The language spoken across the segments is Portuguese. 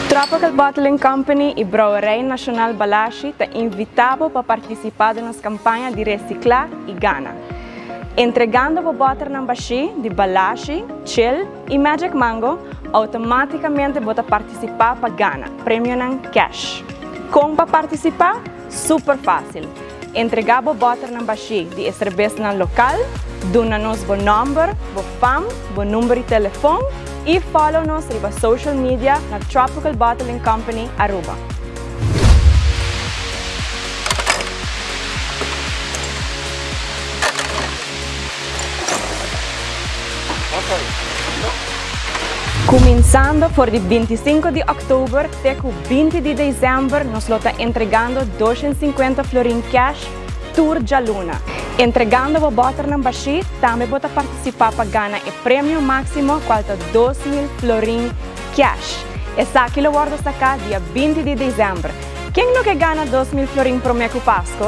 Tropical Bottling Company e Brouwerij Nacional Balashi te invitamos para participar da nossa campanha de reciclar e gana. Entregando o water ng Bashi de Balashi, Chill e Magic Mango, automaticamente você participar para gana, prêmio ng cash. Como para participar? Super fácil. Entregar o water ng Bashi de cerveja ng local, dona-nos o número, o FAM, o número de telefone e follow-nos na social media na Tropical Bottling Company Aruba. Começando por 25 de outubro até 20 de dezembro, nós estamos entregando 250 florin cash tour de Luna. Entregando o water ng Bashi, também pode participar para ganhar o prêmio máximo quanto 2.000 florin cash. Essa aqui lo guardo cá dia 20 de dezembro. Quem não quer ganhar 2.000 florin para o meu Pasco?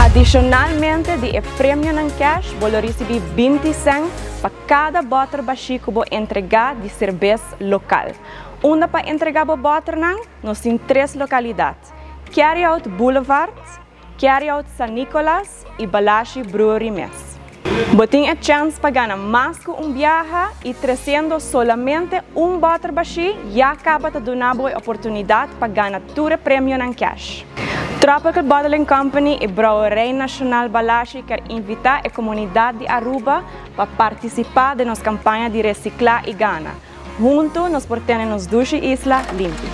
Adicionalmente, de prêmio ng cash, você receber 20 cents para cada water Bashi que você entregar de cerveja local. Uma para entregar o water nós temos 3 localidades. Carryout Boulevard, Carryout San Nicolas e Balashi Brewery Mess. Você tem a chance para ganhar mais que viaje e trazendo solamente water Bashi, já acaba de dar a oportunidade para ganhar todo o prêmio em cash. Tropical Bottling Company e Brouwerij Nacional Balashi quer invitar a comunidade de Aruba para participar da nossa campanha de reciclar e gana. Juntos, nós portamos 12 islas limpas.